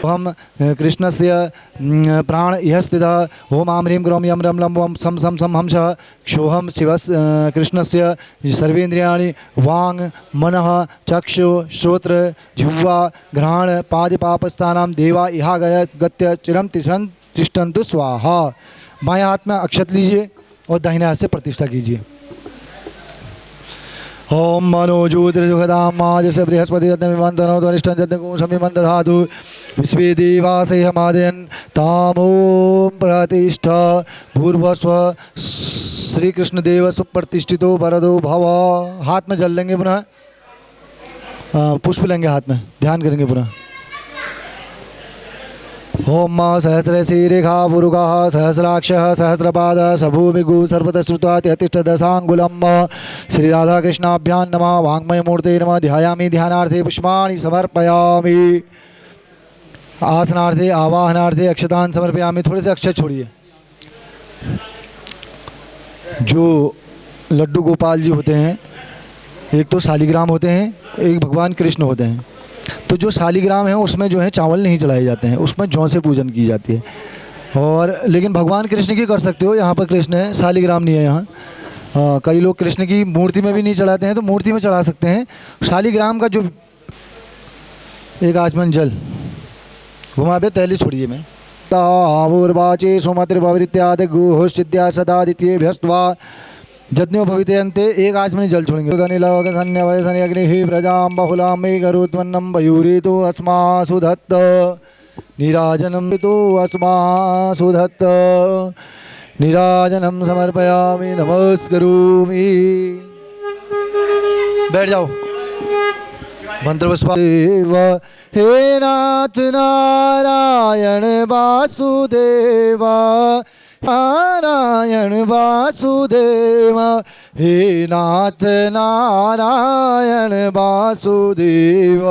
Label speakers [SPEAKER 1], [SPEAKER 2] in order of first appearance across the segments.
[SPEAKER 1] हम कृष्ण से प्राण इह स्थित ओम आम ह्रीं ग्रौम यम रम लम वम सम सम सम हंस क्षोहम शिव कृष्ण से सर्वेन्द्रियाणि वांग मनः चक्षु श्रोत्र जिह्वा घ्राण पादपापस्थानां देवा इहा गत्य चिरम तिष्ठन्तु स्वाहा। बाएं हाथ में अक्षत लीजिए और दाहिने हाथ से प्रतिष्ठा कीजिए। ओम मनोजूद्रजुगदामाजस्य बृहस्पति दत्तमिमन्तनोदरिष्ठन्यत्नकुशमिमन्तधातु विश्वे देवासहमादयन् तामों प्रतिष्ठ भूर्भस्व श्री कृष्ण देव सुप्रतिष्ठितो वरदो भव। हाथ में जल लेंगे पुनः, पुष्प लेंगे हाथ में, ध्यान करेंगे पुनः। ओम सहस्रशीरेखा पुरुषः सहस्राक्षः सहस्रपादः सभूमिगु सर्वतश्रुत्वा त्यतिष्ठ दशाङ्गुलम् श्री राधा कृष्णाभ्यां नमः। वाङ्मयमूर्ते नमः। ध्यायामि ध्यानार्थे पुष्पाणि समर्पयामि। आसनार्थे आवाहनार्थे अक्षतान् समर्पयामि। थोड़े से अक्षत छोड़िए, जो लड्डू गोपाल जी होते हैं, एक तो शालिग्राम होते हैं, एक भगवान कृष्ण होते हैं। तो जो शालिग्राम है उसमें जो है चावल नहीं चढ़ाए जाते हैं, उसमें जौ से पूजन की जाती है। और लेकिन भगवान कृष्ण की कर सकते हो, यहाँ पर कृष्ण है, शालिग्राम नहीं है यहाँ। कई लोग कृष्ण की मूर्ति में भी नहीं चढ़ाते हैं, तो मूर्ति में चढ़ा सकते हैं। शालिग्राम का जो एक आचमन जल घुमा पे तैली छोड़िए मैं तावुर्वाचे सोमत्रिभवृत्यादि गुहोश्चिद्या सदादित्येभ्यस्त्वा जज्ञो भवितयन्ते। एक आचमन जल छोड़ेंगे। अग्नि प्रजां बहुलां मे गरुत्वन्नं वयूरितो अस्मासु धत्त नीराजनं तो अस्मासु धत्त नीराजनं समर्पयामि नमस्करोमि। बैठ जाओ। मंत्र देव हे नाथ नारायण वासुदेव नारायण वासुदेव हे नाथ नारायण वासुदेव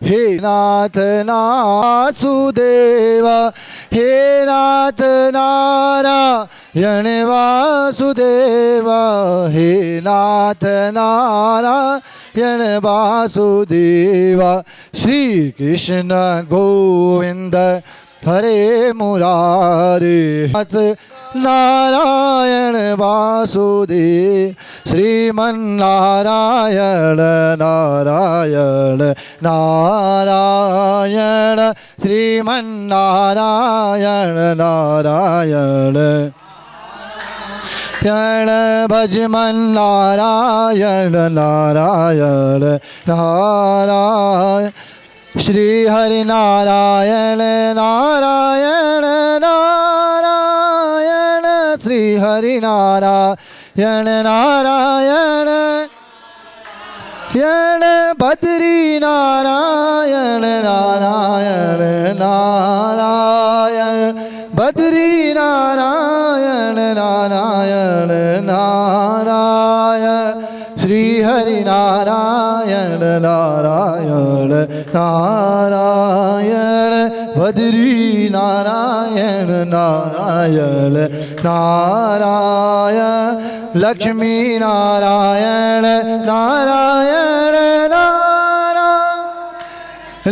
[SPEAKER 1] हे नाथ वासुदेव हे नाथ नारायण वासुदेव हे नाथ नारायण वासुदेव। श्री कृष्ण गोविंद हरे मुरारे नारायण वासुदेव श्रीमन्नारायण नारायण नारायण श्रीमन्नारायण नारायण भजमन नारायण नारायण नारायण श्री हरि नारायण नारायण नारायण श्री हरि नारायण नारायण बद्री नारायण नारायण नारायण बद्री नारायण नारायण नारायण श्री हरि नारायण नारायण नारायण बद्री नारायण नारायण नारायण लक्ष्मी नारायण नारायण नारायण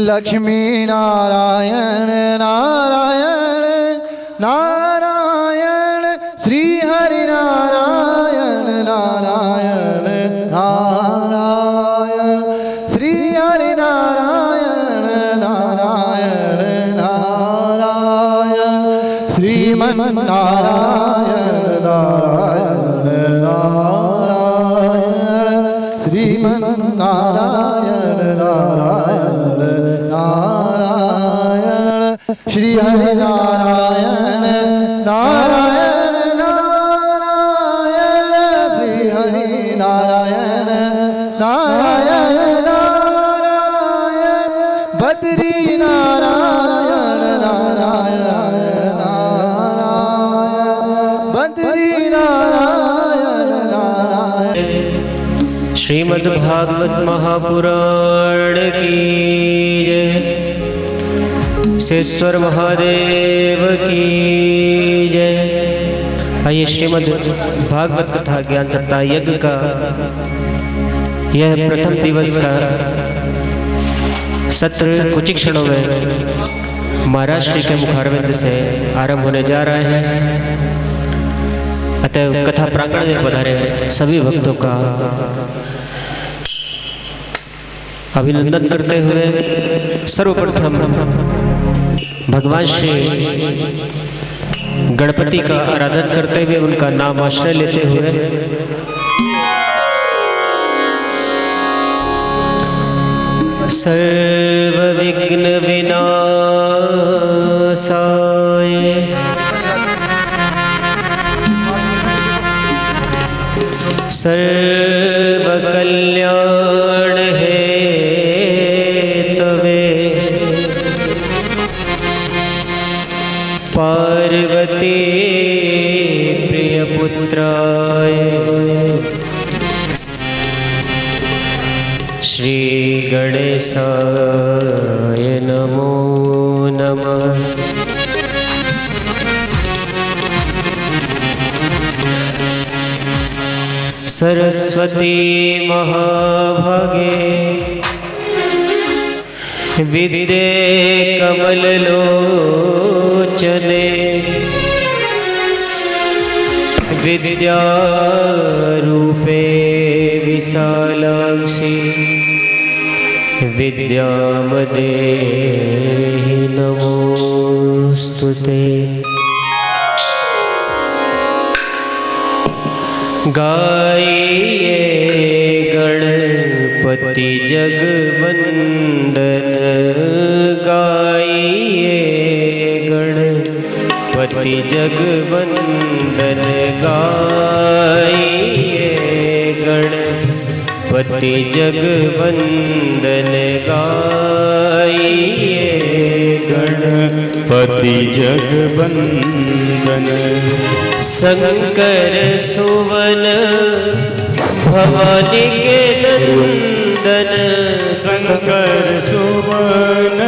[SPEAKER 1] लक्ष्मी नारायण नारायण नारायण श्री हरि नारायण नारायण नारायण श्री हरि नारायण नारायण नारायण श्रीमन नारायण नारायण नारायण श्रीमन नारायण नारायण नारायण श्री हरि नारायण नारायण नारायण श्री हरि नारायण नारायण नारायण बद्री नारायण नारायण नारायण बद्री नारायण नारायण।
[SPEAKER 2] श्रीमद्भागवत महापुराण की जय। शेश्वर महादेव की जय। आइए श्रीमद् भागवत कथा ज्ञान सप्ताह यज्ञ का यह प्रथम दिवस का सत्र कुछ ही क्षणों में महाराज श्री के मुखारविंद से आरंभ होने जा रहे हैं। अतः कथा प्रांगण में पधारे सभी भक्तों का अभिनंदन करते हुए सर्वप्रथम भगवान श्री गणपति का आराधन करते हुए उनका नाम आश्रय लेते हुए सर्व विघ्न विनाशाय सर्व कल्याण हेतवे पार्वती प्रियपुत्राय श्री गणेशाय नमो नमः। सरस्वती महाभागे विद्ये कमललोचने विद्यारूपे विशालाक्षी विद्यामदेहि नमोस्तुते। गाइए गणपति जगवंदन, गाइए गणपति जगवंदन, गाइए गणपति जगवंदन, गाइए
[SPEAKER 3] गणपति जगवंदन।
[SPEAKER 2] शंकर सुवन भवानी के नंदन,
[SPEAKER 3] शंकर सुवन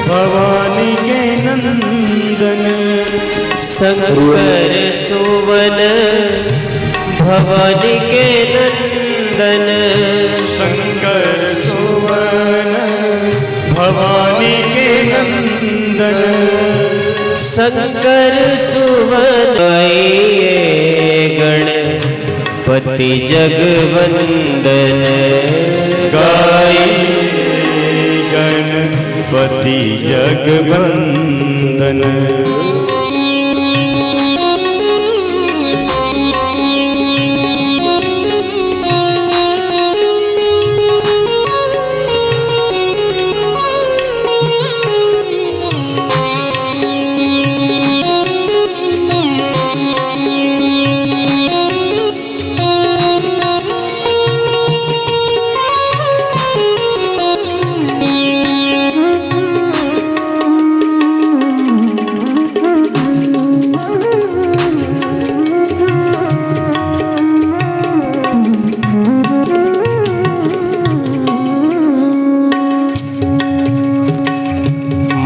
[SPEAKER 3] भवानी के नंदन,
[SPEAKER 2] शंकर सुवन भवानी के नंदन,
[SPEAKER 3] शंकर सुवन भवानी के नंदन,
[SPEAKER 2] शंकर सुवन गणपति जगवंदन,
[SPEAKER 3] गाइए गणपति जगवंदन।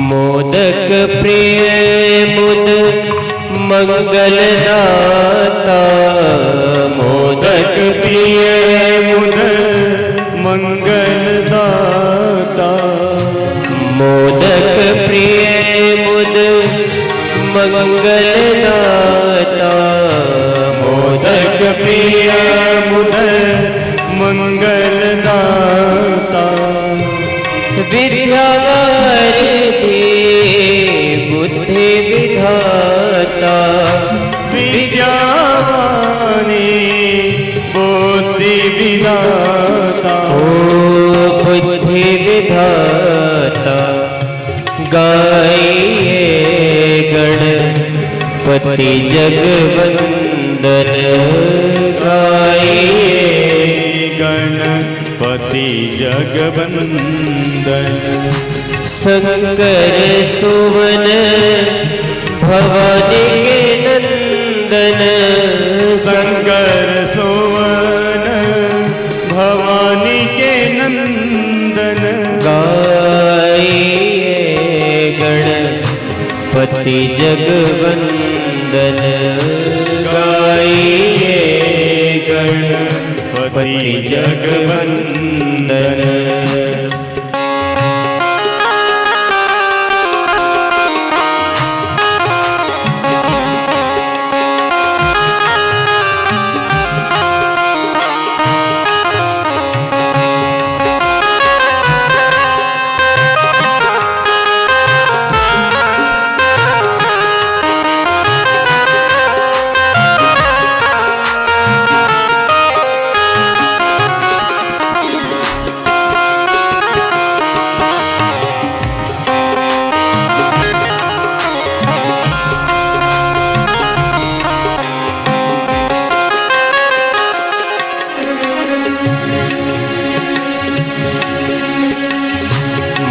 [SPEAKER 2] मोदक प्रिय मुद मंगलदाता,
[SPEAKER 3] मोदक प्रिय मुद मंगलदाता,
[SPEAKER 2] मोदक प्रिय मुद मंगलदाता,
[SPEAKER 3] मोदक प्रिय मुद मंगलदाता,
[SPEAKER 2] विद्यावारिधि बुद्धि विधाता,
[SPEAKER 3] विद्यावानी बुद्धि विधाता,
[SPEAKER 2] ओ बुद्धि विधाता, गाइए गणपति जगवंदन, गाइए
[SPEAKER 3] गणपति जगवंदन।
[SPEAKER 2] शंकर सुवन भवानी के नंदन,
[SPEAKER 3] शंकर सुवन भवानी के नंदन,
[SPEAKER 2] गाइए गणपति जगवंदन, गाइए गणपति जगवंदन।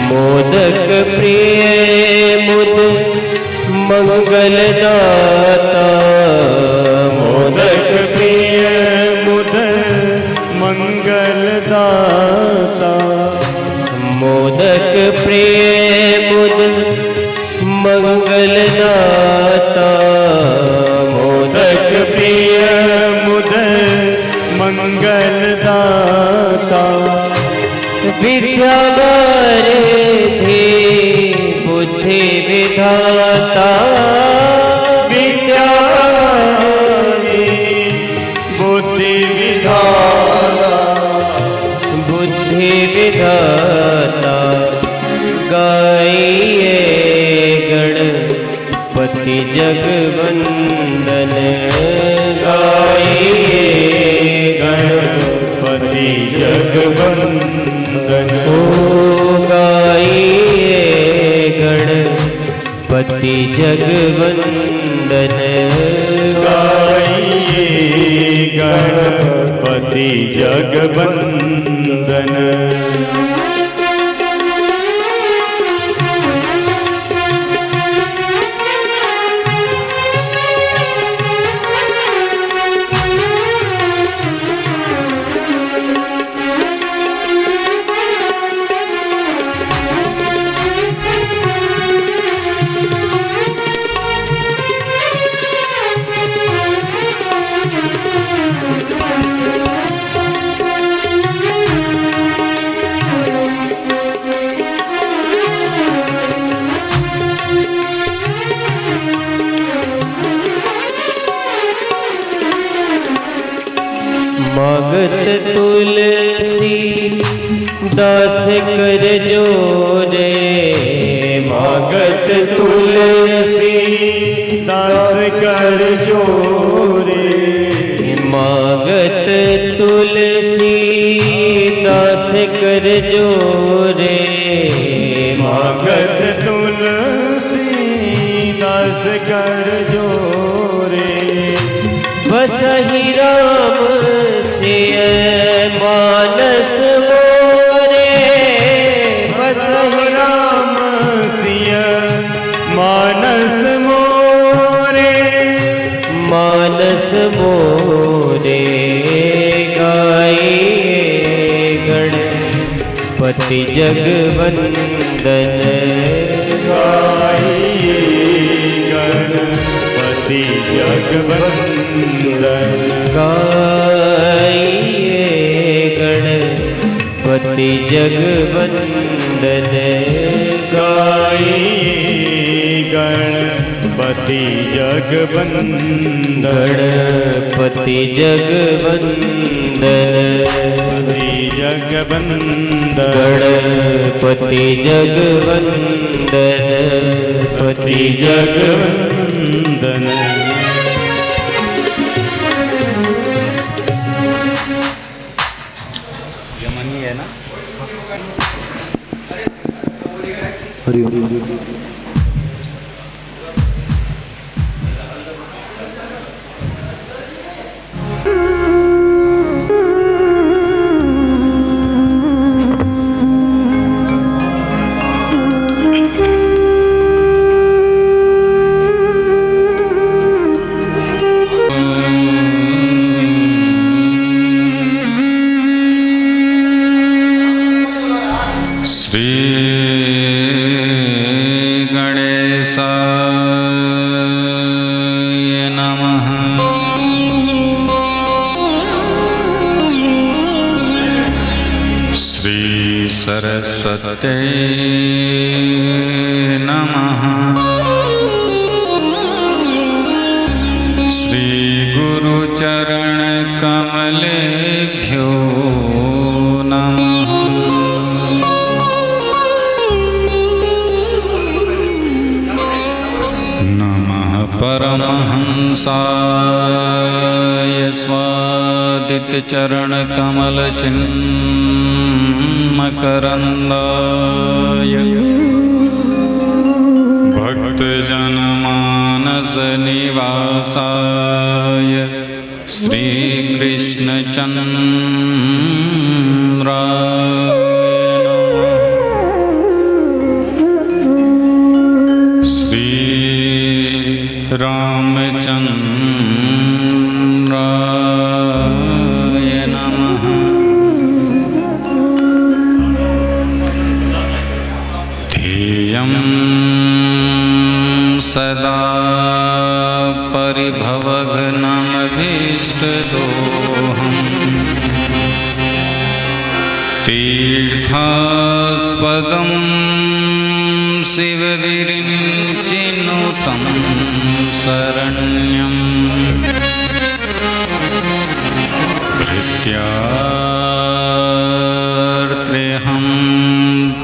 [SPEAKER 2] मोदक प्रिय मुद मंगलदाता,
[SPEAKER 3] मोदक प्रिय मुद मंगलदाता,
[SPEAKER 2] मोदक प्रिय मुद मंगलदाता,
[SPEAKER 3] मोदक प्रिय मुद मंगल
[SPEAKER 2] विद्यावारिधि बुद्धि विधाता
[SPEAKER 3] बुद्धि विधाता
[SPEAKER 2] बुद्धि विधाता गाइए गणपति जगवंदन गाइए
[SPEAKER 3] गणपति जगवंदन
[SPEAKER 2] ओ गाइए गणपति जगवंदन
[SPEAKER 3] गाइए गणपति जगवंदन
[SPEAKER 2] मागत तुलसी दास कर जोरे
[SPEAKER 3] मागत तुलसी दास कर जोरे
[SPEAKER 2] मागत तुलसी दास कर जोरे
[SPEAKER 3] मागत तुलसी दास कर जोरे
[SPEAKER 2] बसहि राम सिय मानस मोरे बसहि
[SPEAKER 3] राम सिय मानस मोरे
[SPEAKER 2] मानस मोरे गाइए गणपति जगवंदन
[SPEAKER 3] गाइए गणपति जगवंदन
[SPEAKER 2] गाइए गणपति जगवंदन
[SPEAKER 3] गाइए गणपति जगवंदन
[SPEAKER 2] गणपति जगवंदन
[SPEAKER 3] गणपति जगवंदन
[SPEAKER 2] गणपति
[SPEAKER 3] गणपति
[SPEAKER 2] जगवंदन
[SPEAKER 3] जगवंदन
[SPEAKER 1] हरि ओम।
[SPEAKER 4] श्री गणेशाय नमः। श्री सरस्वत्यै नमः। श्री गुरुचरण कमलेभ्यो नमः। परमहंसाय स्वादितचरणकमलचिन्मकरन्दाय भक्तजनमानसनिवासाय श्रीकृष्णचन्द्राय रामचन्द्राय नमः। ध्येयं सदा परिभवघ्नमभीष्टदोहम् तीर्थं तीर्थास्पदं शिवविरिञ्चिनुतं शरण्यं भृत्यार्त्रेऽहं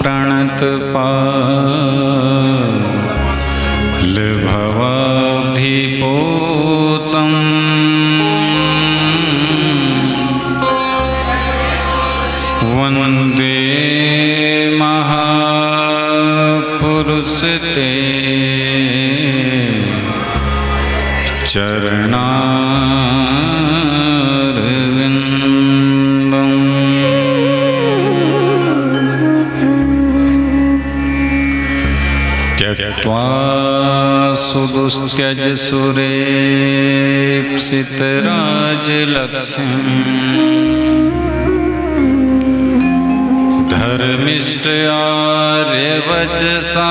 [SPEAKER 4] प्रणतपालभवाब्धिपोतं वन्दे महापुरुषते चरणारविन्दम् त्यक्त्वा सुदुस्त्यज सुरेप्सितराजलक्ष्यम् धर्मिष्ठ आर्यवचसा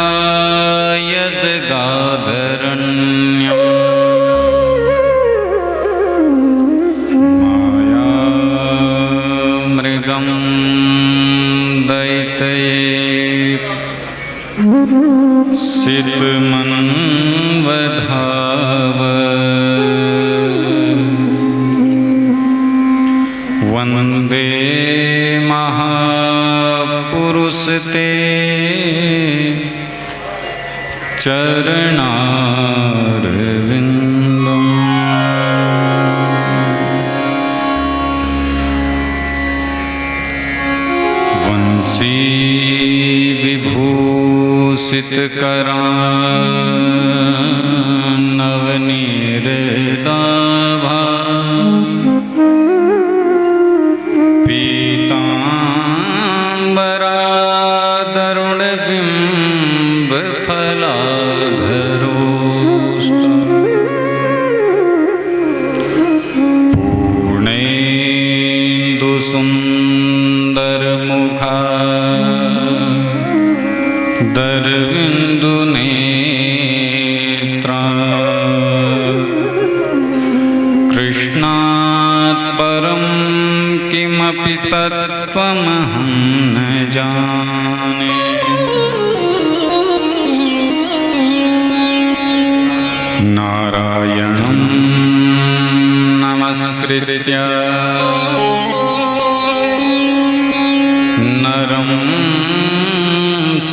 [SPEAKER 4] यद्गाधरण्यम् मायामृगं दैत्ये सितमन्वधाव वन्दे महापुरुषते चरणारविन्दम् वंशी विभूषितकरान्नवनीरदाभा पीताम्बरादरुणबिम्बफलाधरोष्ट पूर्णेन्दुसुन्दरमुखा दरविन्दुनेत्रा कृष्णात् परं किमपि तत्त्वमहं न जाने नारायणं नमस्कृत्य नरं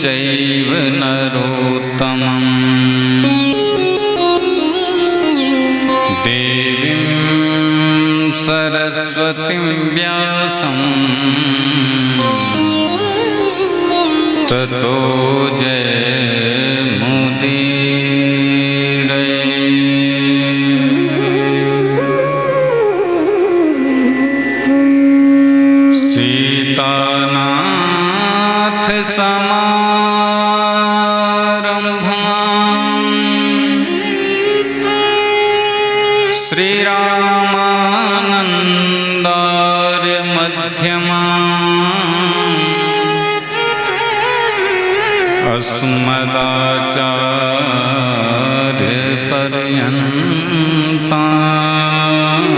[SPEAKER 4] चैव नरोत्तमं देवीं सरस्वतीं व्यासं ततो जयमुदीरये। सीतानाथ समारम्भाम् श्रीरामानन्दार्य मध्यमाम् अस्मदाचार्यपर्यन्ताम्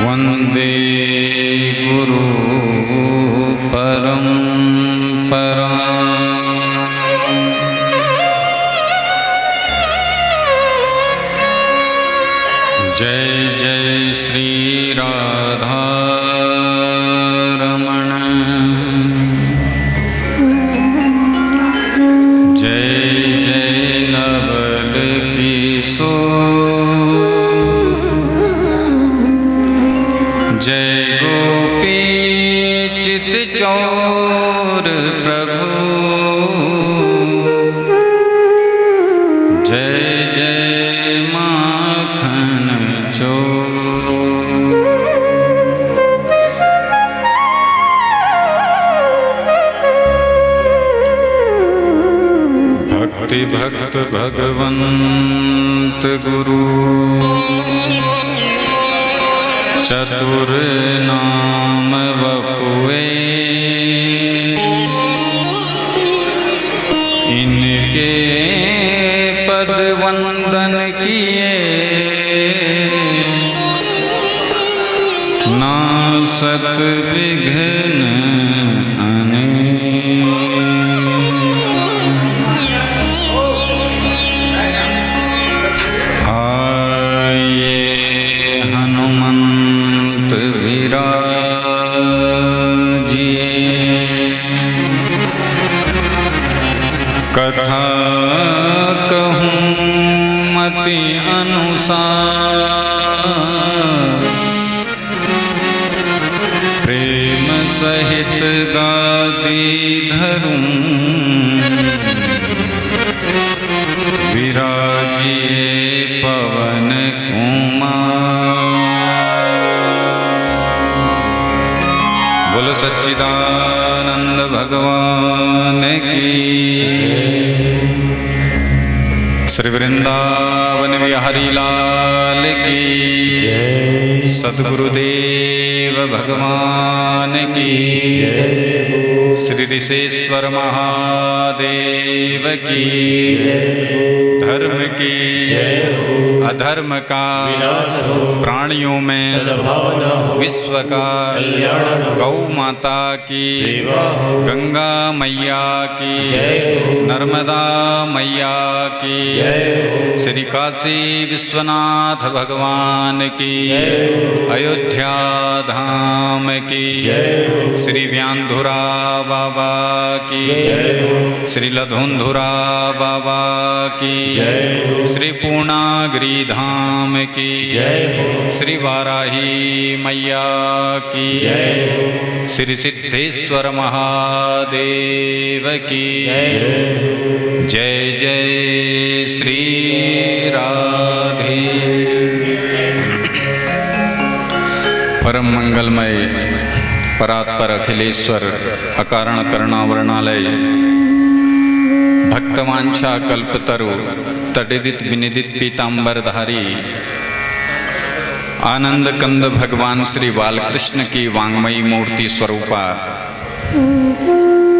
[SPEAKER 4] वन्दे गुरु परम्परा। जय जय श्री राधा रमण, जय जय नवल किशोर, जय गोपी चित चौर प्रभु, जय जय माखन चोर। भक्ति भक्त भगवंत गुरु, चतुर नाम वपुए, इनके पद वंदन किए, नासत विघ्न कथा कहूँ मति अनुसार, प्रेम सहित गादी धरूं, विराजिए पवन कुमार। बोलो सच्चिदानंद भगवान की, श्री वृंदावन बिहारी लाल की, सद्गुरुदेव भगवान की, श्री ऋषेश्वर महादेव की, धर्म की अधर्म का प्राणियों में विश्व का गौ माता की, गंगा मैया की, नर्मदा मैया की, श्री काशी विश्वनाथ भगवान की, अयोध्या धाम की, श्री व्यानधुरा बाबा की, श्री लधुंधुरा बाबा की, श्री पूर्णागिरि धाम की, श्री वाराही मैया की, श्री सिद्धेश्वर महादेव की, जय जय श्री राधे। परम मंगलमय परात्पर अखिलेश्वर अकारण करुणावर्णालय भक्तवांछा कल्पतरु तटिदित विनिदित पीतांबरधारी आनंद कंद भगवान श्री बालकृष्ण की वांग्मयी मूर्ति स्वरूपा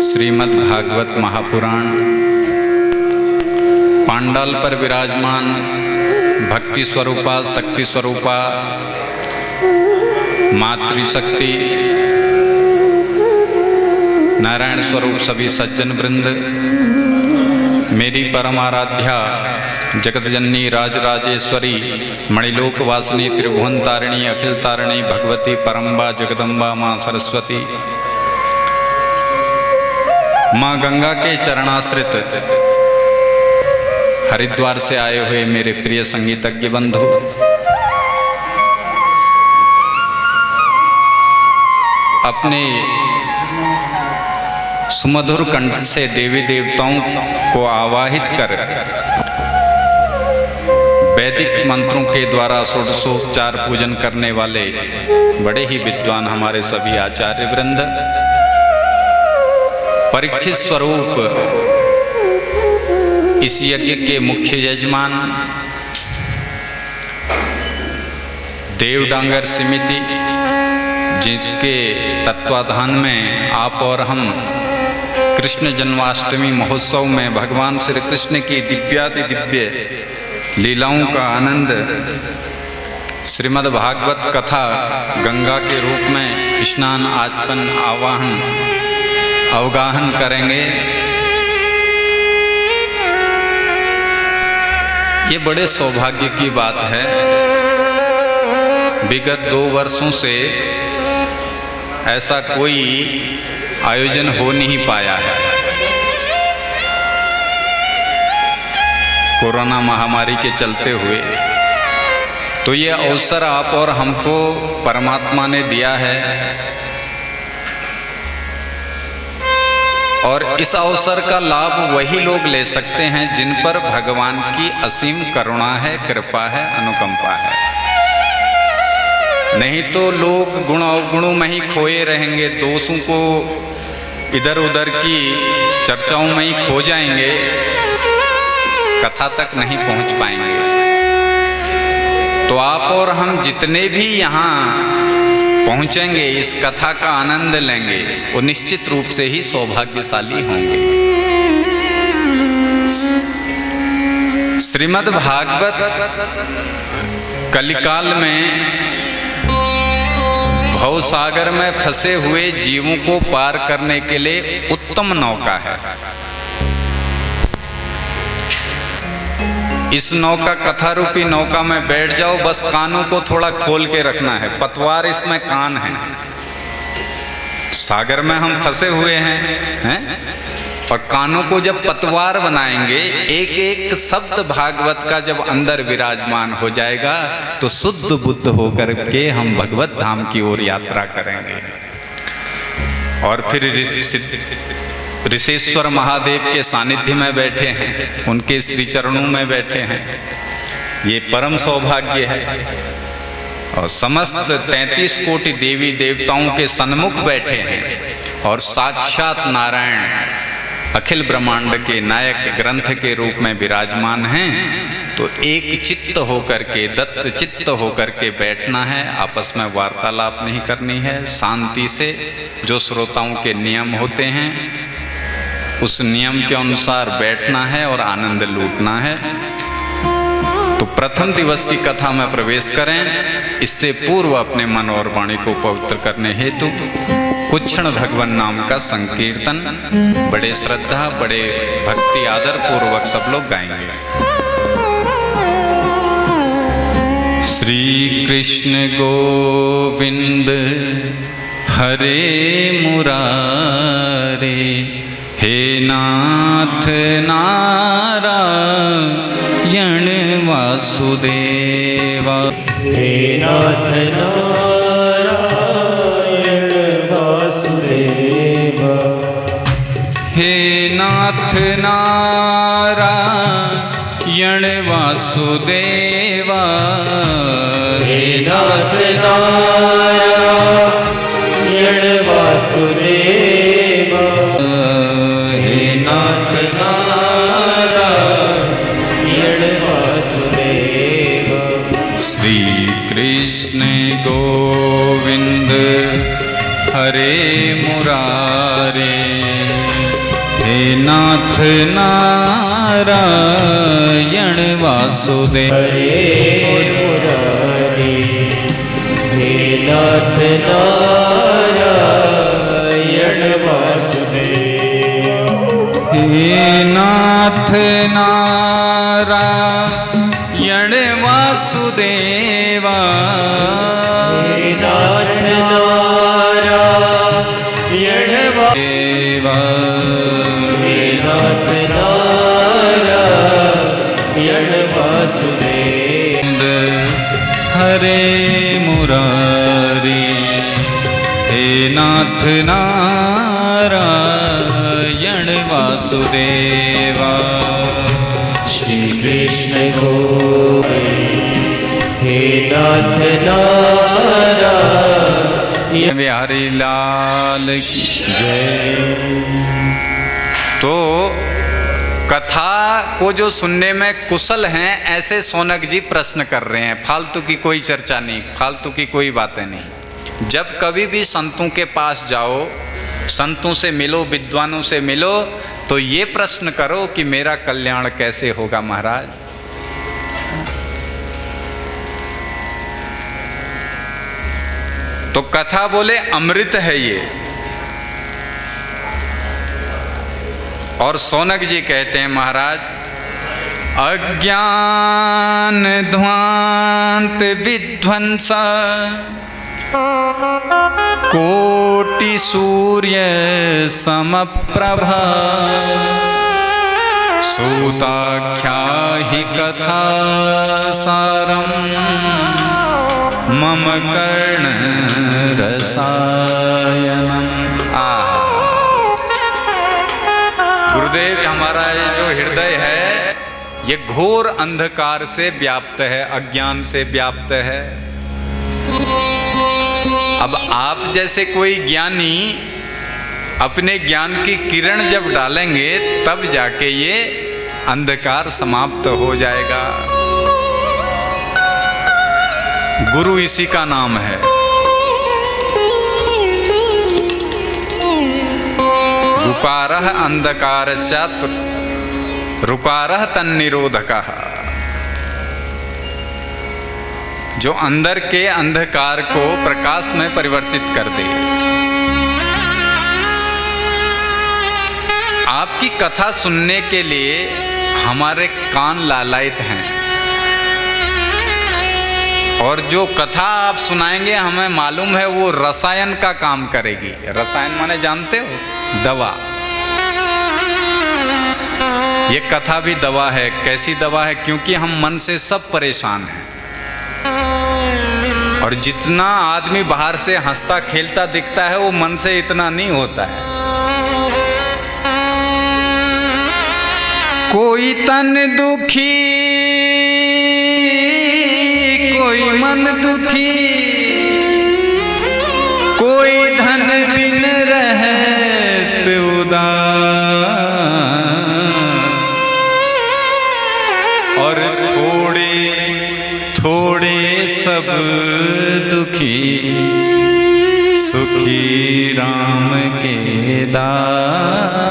[SPEAKER 4] श्रीमद् भागवत महापुराण पांडाल पर विराजमान भक्ति स्वरूपा शक्ति स्वरूपा मातृशक्ति नारायण स्वरूप सभी सज्जन वृंद, मेरी परम आराध्या जगत जननी राजराजेश्वरी मणिलोक वासिनी त्रिभुवन तारिणी अखिल तारिणी भगवती परम्बा जगदम्बा माँ सरस्वती, माँ गंगा के चरणाश्रित हरिद्वार से आए हुए मेरे प्रिय संगीतज्ञ बंधु, अपने सुमधुर कंठ से देवी देवताओं को आवाहित कर वैदिक मंत्रों के द्वारा षोडशोपचार पूजन करने वाले बड़े ही विद्वान हमारे सभी आचार्य वृंद, परीक्षित स्वरूप इस यज्ञ के मुख्य यजमान देवडांगर समिति, जिसके तत्वाधान में आप और हम कृष्ण जन्माष्टमी महोत्सव में भगवान श्री कृष्ण की दिव्याति दिव्य लीलाओं का आनंद श्रीमद् भागवत कथा गंगा के रूप में स्नान आचमन आवाहन अवगाहन करेंगे। ये बड़े सौभाग्य की बात है। विगत 2 वर्षों से ऐसा कोई आयोजन हो नहीं पाया है। कोरोना महामारी के चलते हुए तो ये अवसर आप और हमको परमात्मा ने दिया है और इस अवसर का लाभ वही लोग ले सकते हैं जिन पर भगवान की असीम करुणा है, कृपा है, अनुकंपा है। नहीं तो लोग गुण अवगुणों में ही खोए रहेंगे, दोषों को इधर उधर की चर्चाओं में ही खो जाएंगे, कथा तक नहीं पहुंच पाएंगे। तो आप और हम जितने भी यहाँ पहुंचेंगे, इस कथा का आनंद लेंगे, वो निश्चित रूप से ही सौभाग्यशाली होंगे। श्रीमद् भागवत कलिकाल में भवसागर में फंसे हुए जीवों को पार करने के लिए उत्तम नौका है। इस नौका कथा रूपी नौका में बैठ जाओ, बस कानों को थोड़ा खोल के रखना है, पतवार इसमें कान है। सागर में हम फंसे हुए हैं? और कानों को जब पतवार बनाएंगे, एक एक शब्द भागवत का जब अंदर विराजमान हो जाएगा तो शुद्ध बुद्ध होकर के हम भगवत धाम की ओर यात्रा करेंगे। और फिर ऋषेश्वर महादेव के सानिध्य में बैठे हैं, उनके श्री चरणों में बैठे हैं, ये परम सौभाग्य है। और समस्त 33 कोटि देवी देवताओं के सन्मुख बैठे हैं और साक्षात नारायण अखिल ब्रह्मांड के नायक ग्रंथ के रूप में विराजमान हैं। तो एक चित्त होकर के, दत्त चित्त होकर के बैठना है, आपस में वार्तालाप नहीं करनी है, शांति से जो श्रोताओं के नियम होते हैं उस नियम के अनुसार बैठना है और आनंद लूटना है। तो प्रथम दिवस की कथा में प्रवेश करें। इससे पूर्व अपने मन और वाणी को पवित्र करने हेतु कुछ क्षण भगवान नाम का संकीर्तन बड़े श्रद्धा, बड़े भक्ति आदर पूर्वक सब लोग गाएंगे। श्री कृष्ण गोविंद हरे मुरारे, हे नाथ नारायण वासुदेवा,
[SPEAKER 3] हे नाथ नारायण वासुदेवा,
[SPEAKER 4] हे नाथ नारायण वासुदेवा,
[SPEAKER 3] हे नाथ नारायण वासुदेवा, हे नाथ नारायण वासुदेवा।
[SPEAKER 4] श्री कृष्ण गोविंद हरे मुरारे, हे नाथ नारायण वासुदेव,
[SPEAKER 3] हरे मुरारी, हे नाथ नारायण वासुदेव,
[SPEAKER 4] हे नाथ नारायण वासुदेवा,
[SPEAKER 3] हे नाथ नारायण वासुदेवा, हे नाथ नारायण वासुदेव,
[SPEAKER 4] हरे मुरारी, हे नाथ नारायण वासुदेवा।
[SPEAKER 3] श्री कृष्ण गोविंद, हे नाथ नारायण
[SPEAKER 4] बिहारी लाल की जय। तो कथा को जो सुनने में कुशल हैं ऐसे सोनक जी प्रश्न कर रहे हैं, फालतू की कोई चर्चा नहीं, फालतू की कोई बातें नहीं। जब कभी भी संतों के पास जाओ, संतों से मिलो, विद्वानों से मिलो, तो ये प्रश्न करो कि मेरा कल्याण कैसे होगा महाराज। तो कथा बोले अमृत है ये। और सोनक जी कहते हैं महाराज, अज्ञान ध्वांत विध्वंसा, कोटि सूर्य समप्रभा, सूताख्या हि कथा सारम, मम कर्ण रसायनम। गुरुदेव, हमारा ये जो हृदय है ये घोर अंधकार से व्याप्त है, अज्ञान से व्याप्त है। अब आप जैसे कोई ज्ञानी अपने ज्ञान की किरण जब डालेंगे तब जाके ये अंधकार समाप्त हो जाएगा। गुरु इसी का नाम है। रुकारः अंधकारस्यात् रुकारः तन्निरोधकः, जो अंदर के अंधकार को प्रकाश में परिवर्तित कर दे। आपकी कथा सुनने के लिए हमारे कान लालायित हैं, और जो कथा आप सुनाएंगे हमें मालूम है वो रसायन का काम करेगी। रसायन माने जानते हो? दवा। ये कथा भी दवा है। कैसी दवा है? क्योंकि हम मन से सब परेशान हैं, और जितना आदमी बाहर से हंसता खेलता दिखता है वो मन से इतना नहीं होता है। कोई तन दुखी, कोई मन दुखी, कोई धन बिन रहत उदास, और थोड़े थोड़े सब दुखी, सुखी राम के दास।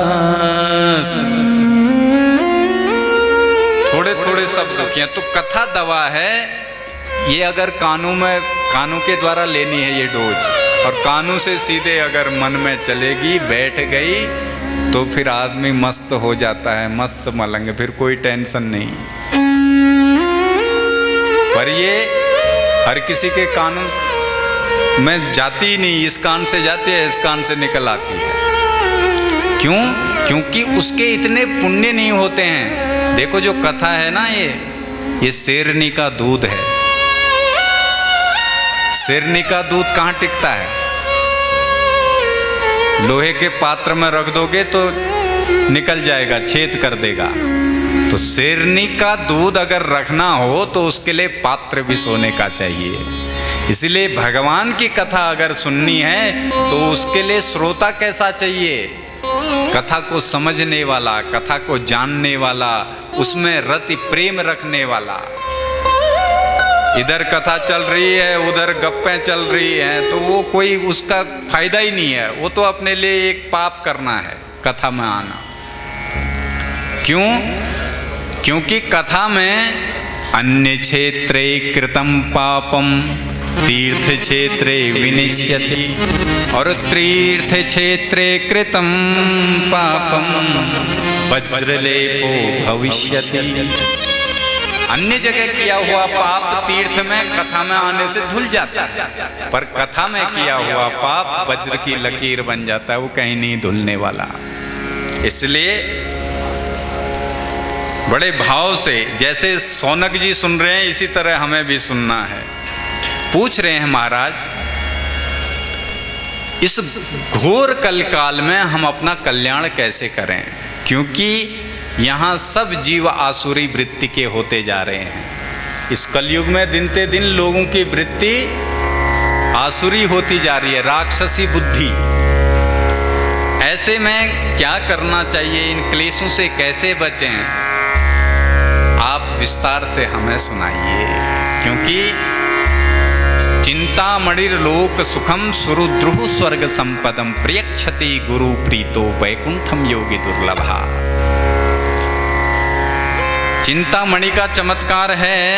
[SPEAKER 4] थोड़े थोड़े सब दुखी हैं। तो कथा दवा है। ये अगर कानों के द्वारा लेनी है ये डोज, और कानों से सीधे अगर मन में चलेगी, बैठ गई, तो फिर आदमी मस्त हो जाता है, मस्त मलंग, फिर कोई टेंशन नहीं। पर ये हर किसी के कानों में जाती ही नहीं, इस कान से जाती है, इस कान से निकल आती है। क्यों? क्योंकि उसके इतने पुण्य नहीं होते हैं। देखो जो कथा है ना, ये शेरनी का दूध है। शेरनी का दूध कहाँ टिकता है? लोहे के पात्र में रख दोगे तो निकल जाएगा, छेद कर देगा। तो शेरनी का दूध अगर रखना हो तो उसके लिए पात्र भी सोने का चाहिए। इसलिए भगवान की कथा अगर सुननी है तो उसके लिए श्रोता कैसा चाहिए? कथा को समझने वाला, कथा को जानने वाला, उसमें रति प्रेम रखने वाला। इधर कथा चल रही है, उधर गप्पें चल रही हैं, तो वो कोई उसका फायदा ही नहीं है। वो तो अपने लिए एक पाप करना है कथा में आना। क्यों? क्योंकि कथा में अन्य क्षेत्रे कृतं पापम तीर्थ क्षेत्रे विनिश्यति, और तीर्थ क्षेत्रे कृतं पापम वज्रलेपो भविष्यति। अन्य जगह किया हुआ पाप तीर्थ में, कथा में आने से धुल जाता है, पर कथा में किया हुआ पाप वज्र की लकीर बन जाता है, वो कहीं नहीं धुलने वाला। इसलिए बड़े भाव से, जैसे सौनक जी सुन रहे हैं, इसी तरह हमें भी सुनना है। पूछ रहे हैं महाराज, इस घोर कलकाल में हम अपना कल्याण कैसे करें? क्योंकि यहाँ सब जीव आसुरी वृत्ति के होते जा रहे हैं। इस कलयुग में दिनते दिन लोगों की वृत्ति आसुरी होती जा रही है, राक्षसी बुद्धि। ऐसे में क्या करना चाहिए? इन क्लेशों से कैसे बचें? आप विस्तार से हमें सुनाइए। क्योंकि चिंतामणिर्लोक सुखम सुरुद्रुः स्वर्ग संपदम प्रियक्षति गुरु प्रीतो वैकुंठम योगी दुर्लभा। चिंतामणि का चमत्कार है,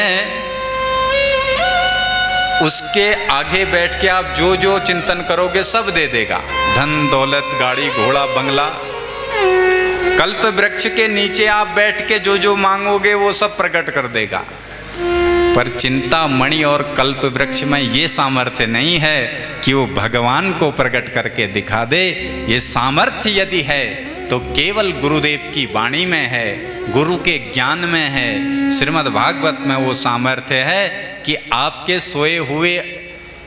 [SPEAKER 4] उसके आगे बैठ के आप जो जो चिंतन करोगे सब दे देगा। धन दौलत, गाड़ी घोड़ा बंगला। कल्प वृक्ष के नीचे आप बैठ के जो जो मांगोगे वो सब प्रकट कर देगा। पर चिंतामणि और कल्प वृक्ष में ये सामर्थ्य नहीं है कि वो भगवान को प्रकट करके दिखा दे। ये सामर्थ्य यदि है तो केवल गुरुदेव की वाणी में है, गुरु के ज्ञान में है। श्रीमद् भागवत में वो सामर्थ्य है कि आपके सोए हुए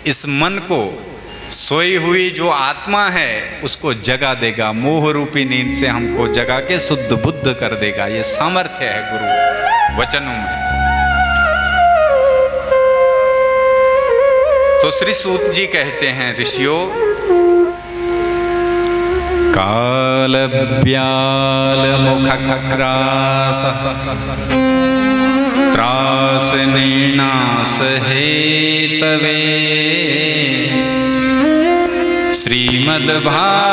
[SPEAKER 4] इस मन को, सोई हुई जो आत्मा है उसको जगा देगा। मोह रूपी नींद से हमको जगा के शुद्ध बुद्ध कर देगा। ये सामर्थ्य है गुरु वचनों में। तो श्री सूत जी कहते हैं, ऋषियों, काल ब्याल मुखग्रास त्रास निर्नाश हेतवे श्रीमद्भागवतं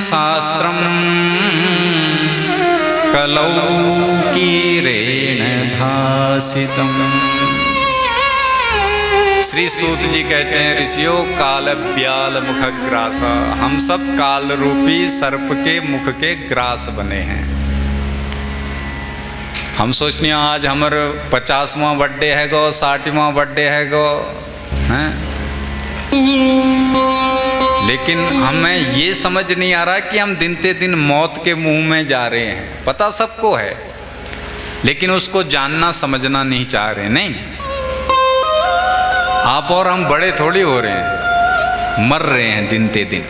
[SPEAKER 4] शास्त्रं कलौ कीरेण भासितम्। श्री सूत जी कहते हैं, ऋषियों, काल ब्याल मुखग्रास, हम सब काल रूपी सर्प के मुख के ग्रास बने हैं। हम सोचने आज हमारे 50वां बर्थडे है गो, 60वां बर्थडे है गो, हैं? लेकिन हमें ये समझ नहीं आ रहा कि हम दिनते दिन मौत के मुंह में जा रहे हैं। पता सबको है, लेकिन उसको जानना समझना नहीं चाह रहे। नहीं, आप और हम बड़े थोड़ी हो रहे हैं, मर रहे हैं दिनते दिन।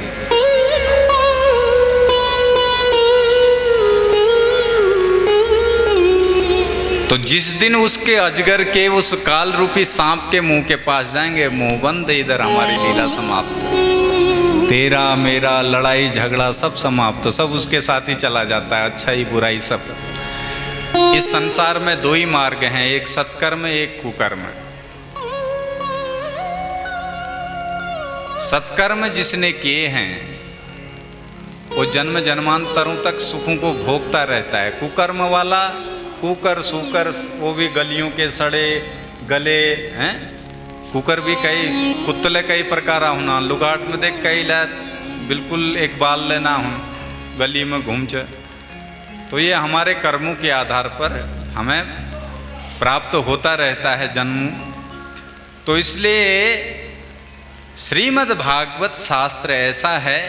[SPEAKER 4] तो जिस दिन उसके अजगर के, उस काल रूपी सांप के मुंह के पास जाएंगे, मुंह बंद, इधर हमारी लीला समाप्त। तेरा मेरा लड़ाई झगड़ा सब समाप्त, तो सब उसके साथ ही चला जाता है, अच्छाई बुराई सब। इस संसार में दो ही मार्ग हैं, एक सत्कर्म एक कुकर्म। सत्कर्म जिसने किए हैं वो जन्म जन्मांतरों तक सुखों को भोगता रहता है। कुकर्म वाला, कुकर सुकर, वो भी गलियों के सड़े गले हैं। कुकर भी कई कुत्तले कई प्रकार होना, लुगाट में देख कई ला बिल्कुल एक बाल लेना हो, गली में घूमच। तो ये हमारे कर्मों के आधार पर हमें प्राप्त होता रहता है जन्म। तो इसलिए श्रीमद् भागवत शास्त्र ऐसा है,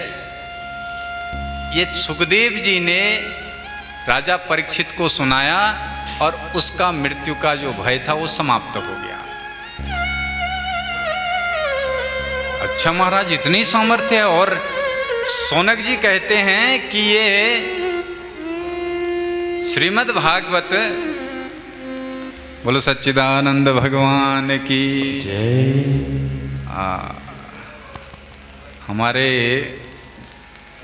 [SPEAKER 4] ये सुखदेव जी ने राजा परीक्षित को सुनाया और उसका मृत्यु का जो भय था वो समाप्त हो गया। अच्छा महाराज, इतनी सामर्थ्य है। और सौनक जी कहते हैं कि ये श्रीमद् भागवत, बोलो सच्चिदानंद भगवान की हमारे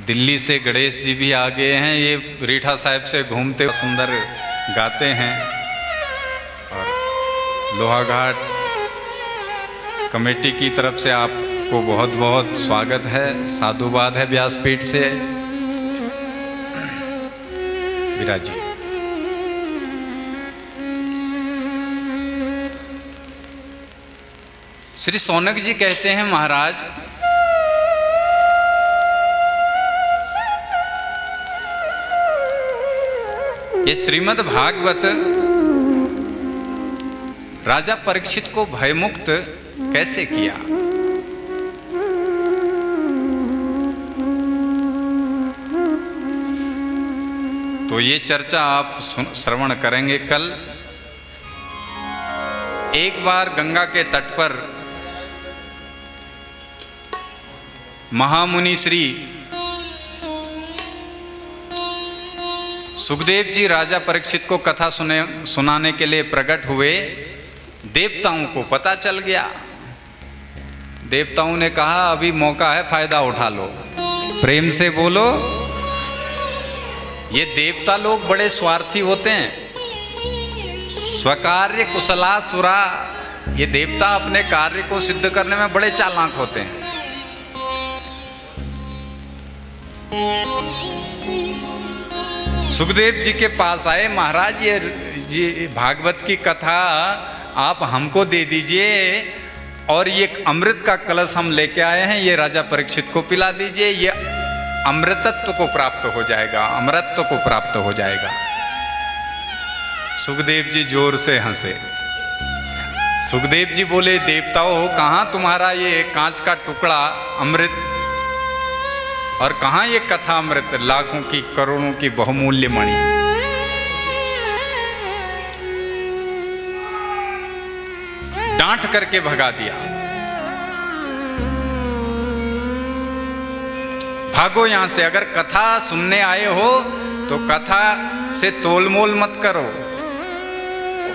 [SPEAKER 4] दिल्ली से गणेश जी भी आ गए हैं। ये रीठा साहिब से घूमते सुंदर गाते हैं। और लोहाघाट कमेटी की तरफ से आपको बहुत बहुत स्वागत है, साधुवाद है व्यासपीठ से। विराजी श्री सौनक जी कहते हैं, महाराज ये श्रीमद् भागवत राजा परीक्षित को भयमुक्त कैसे किया। तो ये चर्चा आप श्रवण करेंगे कल। एक बार गंगा के तट पर महामुनि श्री सुखदेव जी राजा परीक्षित को कथा सुनाने के लिए प्रकट हुए। देवताओं को पता चल गया। देवताओं ने कहा अभी मौका है, फायदा उठा लो। प्रेम से बोलो। ये देवता लोग बड़े स्वार्थी होते हैं, स्वकार्य कुशलासुरा। ये देवता अपने कार्य को सिद्ध करने में बड़े चालाक होते हैं। सुखदेव जी के पास आए, महाराज ये जी भागवत की कथा आप हमको दे दीजिए और ये अमृत का कलश हम लेके आए हैं, ये राजा परीक्षित को पिला दीजिए, ये अमृतत्व को प्राप्त हो जाएगा, अमरत्व को प्राप्त हो जाएगा। सुखदेव जी जोर से हंसे। सुखदेव जी बोले, देवताओं कहाँ तुम्हारा ये कांच का टुकड़ा अमृत और कहाँ ये कथा अमृत, लाखों की करोड़ों की बहुमूल्य मणि। डांट करके भगा दिया। भागो यहां से। अगर कथा सुनने आए हो तो कथा से तोलमोल मत करो।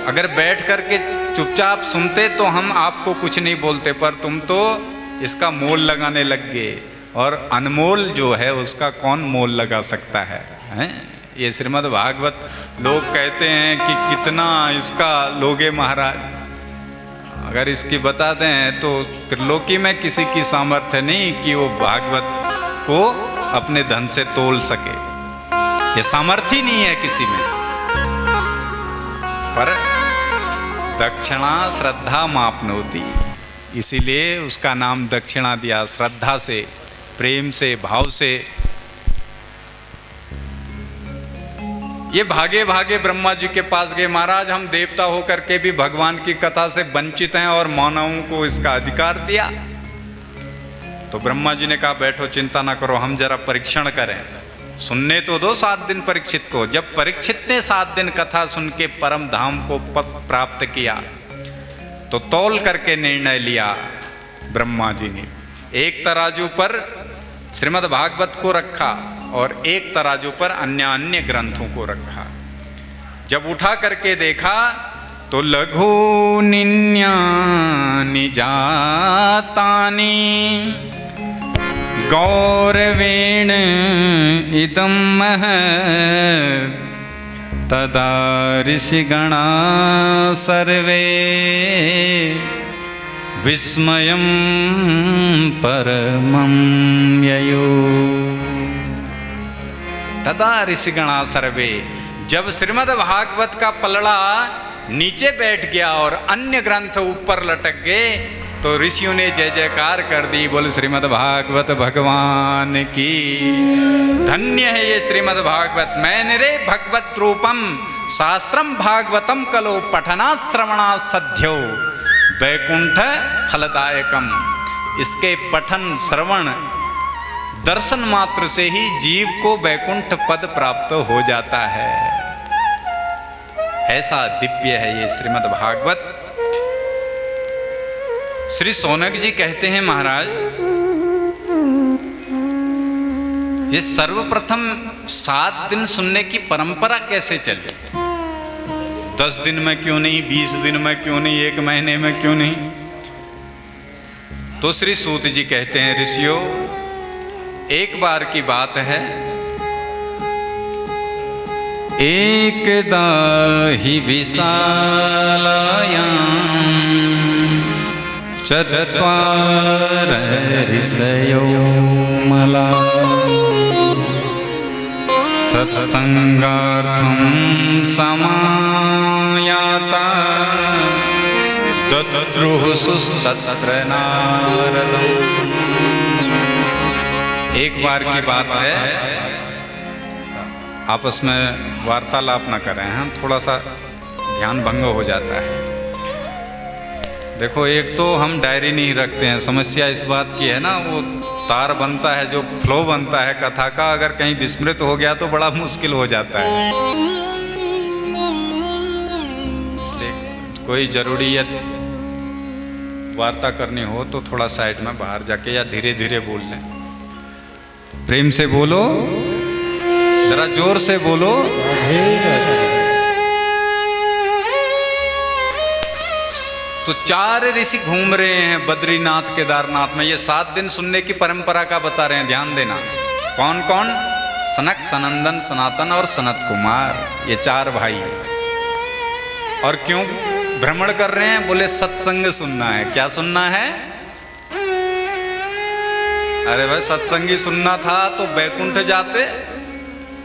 [SPEAKER 4] अगर बैठ करके चुपचाप सुनते तो हम आपको कुछ नहीं बोलते, पर तुम तो इसका मोल लगाने लग गए। और अनमोल जो है उसका कौन मोल लगा सकता है, हैं? ये श्रीमद् भागवत लोग कहते हैं कि कितना इसका लोगे महाराज। अगर इसकी बता दें तो त्रिलोकी में किसी की सामर्थ्य नहीं कि वो भागवत को अपने धन से तोल सके। ये सामर्थ्य नहीं है किसी में। पर दक्षिणा श्रद्धा मापनोति, इसीलिए उसका नाम दक्षिणा दिया। श्रद्धा से, प्रेम से, भाव से। ये भागे भागे ब्रह्मा जी के पास गए। महाराज हम देवता होकर के भी भगवान की कथा से वंचित हैं और मानवों को इसका अधिकार दिया। तो ब्रह्मा जी ने कहा बैठो, चिंता ना करो, हम जरा परीक्षण करें। सुनने तो दो 7 दिन परीक्षित को। जब परीक्षित ने 7 दिन कथा सुन के परम धाम को पद प्राप्त किया तो तौल करके निर्णय लिया ब्रह्मा जी ने। एक तराजू पर श्रीमद् भागवत को रखा और एक तराजू पर अन्य ग्रंथों को रखा। जब उठा करके देखा तो लघु निन्यानि जातानि गौरवेण इदं महत् तदा ऋषिगणा सर्वे विस्मयं परमं ययो। तदा ऋषिगणा सर्वे, जब श्रीमद् भागवत का पलड़ा नीचे बैठ गया और अन्य ग्रंथ ऊपर लटक गए तो ऋषियों ने जय जयकार कर दी। बोल श्रीमद् भागवत भगवान की। धन्य है ये श्रीमद् भागवत। मैंने रे भगवत रूपम शास्त्रम भागवतम कलो पठना श्रवणा सध्यो वैकुंठ फलदायकम। इसके पठन श्रवण दर्शन मात्र से ही जीव को वैकुंठ पद प्राप्त हो जाता है। ऐसा दिव्य है ये श्रीमद् भागवत। श्री सौनक जी कहते हैं, महाराज ये सर्वप्रथम 7 दिन सुनने की परंपरा कैसे चली? 10 दिन में क्यों नहीं, 20 दिन में क्यों नहीं, 1 महीने में क्यों नहीं? तो श्री सूत जी कहते हैं, ऋषियों एक बार की बात है, एकदा हि विशालायां चत्वार ऋषयो मला सत्संगार्थं समायाता तद्रुहुस्तत्र नारदम्। एक बार की बात है, आपस में वार्तालाप न करें, हम थोड़ा सा ध्यान भंग हो जाता है। देखो एक तो हम डायरी नहीं रखते हैं, समस्या इस बात की है ना, वो तार बनता है जो फ्लो बनता है कथा का, अगर कहीं विस्मृत हो गया तो बड़ा मुश्किल हो जाता है। इसलिए कोई जरूरी या वार्ता करनी हो तो थोड़ा साइड में बाहर जाके या धीरे धीरे बोल लें। प्रेम से बोलो, जरा जोर से बोलो। तो 4 ऋषि घूम रहे हैं बद्रीनाथ केदारनाथ में। ये 7 दिन सुनने की परंपरा का बता रहे हैं, ध्यान देना। कौन कौन? सनक, सनंदन, सनातन और सनत कुमार, ये 4 भाई। और क्यों भ्रमण कर रहे हैं? बोले सत्संग सुनना है। क्या सुनना है? अरे भाई सत्संगी सुनना था तो बैकुंठ जाते,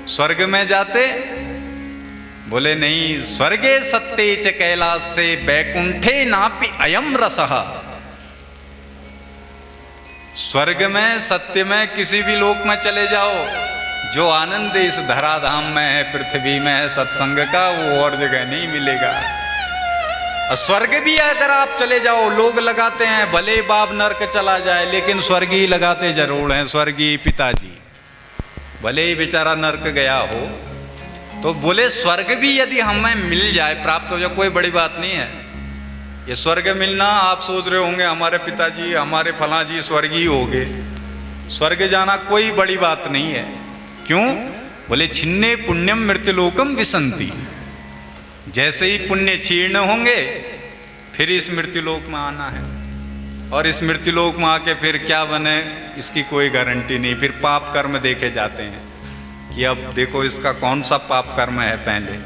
[SPEAKER 4] स्वर्ग में जाते। बोले नहीं, स्वर्गे सत्ते च कैलाश से बैकुंठे नापि अयम रसः। स्वर्ग में, सत्य में, किसी भी लोक में चले जाओ, जो आनंद इस धराधाम में है, पृथ्वी में है सत्संग का, वो और जगह नहीं मिलेगा। स्वर्ग भी अगर आप चले जाओ, लोग लगाते हैं भले बाप नरक चला जाए, लेकिन स्वर्गीय लगाते जरूर हैं, स्वर्गीय पिताजी, भले ही बेचारा नरक गया हो। तो बोले स्वर्ग भी यदि हमें मिल जाए, प्राप्त हो जाए, कोई बड़ी बात नहीं है। ये स्वर्ग मिलना, आप सोच रहे होंगे हमारे पिताजी, हमारे फला जी स्वर्गीय हो गए, स्वर्ग जाना कोई बड़ी बात नहीं है। क्यों? बोले छिन्ने पुण्यम मृत्युलोकम विसंति। जैसे ही पुण्य क्षीर्ण होंगे फिर इस मृत्युलोक में आना है, और इस मृत्युलोक में आके फिर क्या बने इसकी कोई गारंटी नहीं। फिर पाप कर्म देखे जाते हैं कि अब देखो इसका कौन सा पाप कर्म है पहले,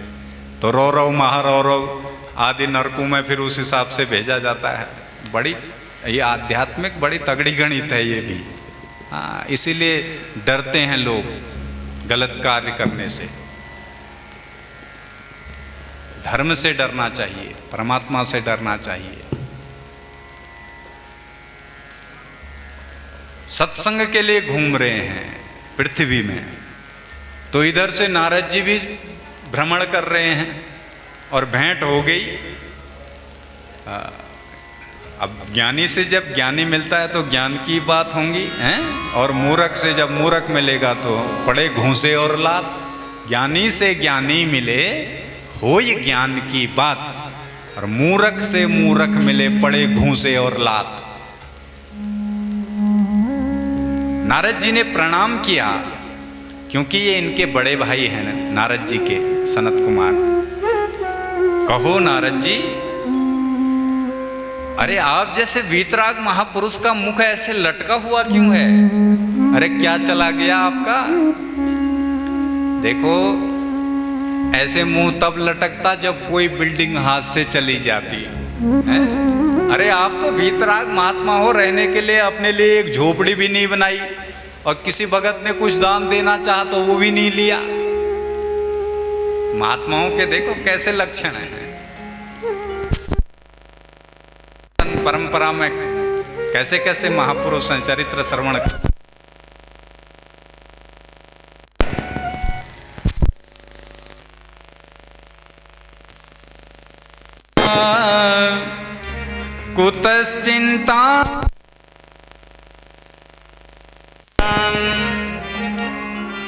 [SPEAKER 4] तो रौरव महारौरव आदि नरकों में फिर उस हिसाब से भेजा जाता है। बड़ी ये आध्यात्मिक बड़ी तगड़ी गणित है ये भी। हाँ, इसीलिए डरते हैं लोग गलत कार्य करने से। धर्म से डरना चाहिए, परमात्मा से डरना चाहिए। सत्संग के लिए घूम रहे हैं पृथ्वी में, तो इधर से नारद जी भी भ्रमण कर रहे हैं और भेंट हो गई। अब ज्ञानी से जब ज्ञानी मिलता है तो ज्ञान की बात होंगी हैं, और मूर्ख से जब मूर्ख मिलेगा तो पड़े घूंसे और लात। ज्ञानी से ज्ञानी मिले हो ये ज्ञान की बात, और मूर्ख से मूर्ख मिले पड़े घूंसे और लात। नारद जी ने प्रणाम किया, क्योंकि ये इनके बड़े भाई हैं नारद जी के, सनत कुमार। कहो नारद जी, अरे आप जैसे वीतराग महापुरुष का मुख ऐसे लटका हुआ क्यों है? अरे क्या चला गया आपका? देखो, ऐसे मुंह तब लटकता जब कोई बिल्डिंग हाथ से चली जाती है। अरे आप तो वीतराग महात्मा हो, रहने के लिए अपने लिए एक झोपड़ी भी नहीं बनाई, और किसी भगत ने कुछ दान देना चाहा तो वो भी नहीं लिया। महात्माओं के देखो कैसे लक्षण हैं। परंपरा में कैसे कैसे महापुरुष हैं, चरित्र श्रवण। कुतश्चिंता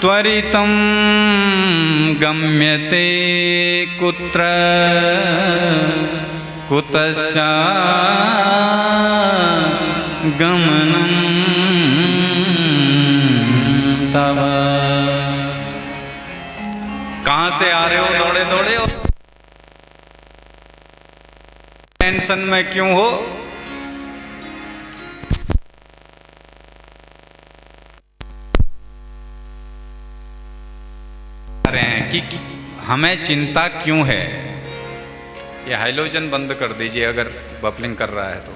[SPEAKER 4] त्वरितं गम्यते कुत्र कुतश्च गमनं तव। कहाँ से आ रहे हो दौड़े दौड़े? टेंशन में क्यों हो? रहे हैं कि हमें चिंता क्यों है। ये हाइलोजन बंद कर दीजिए अगर बफलिंग कर रहा है तो।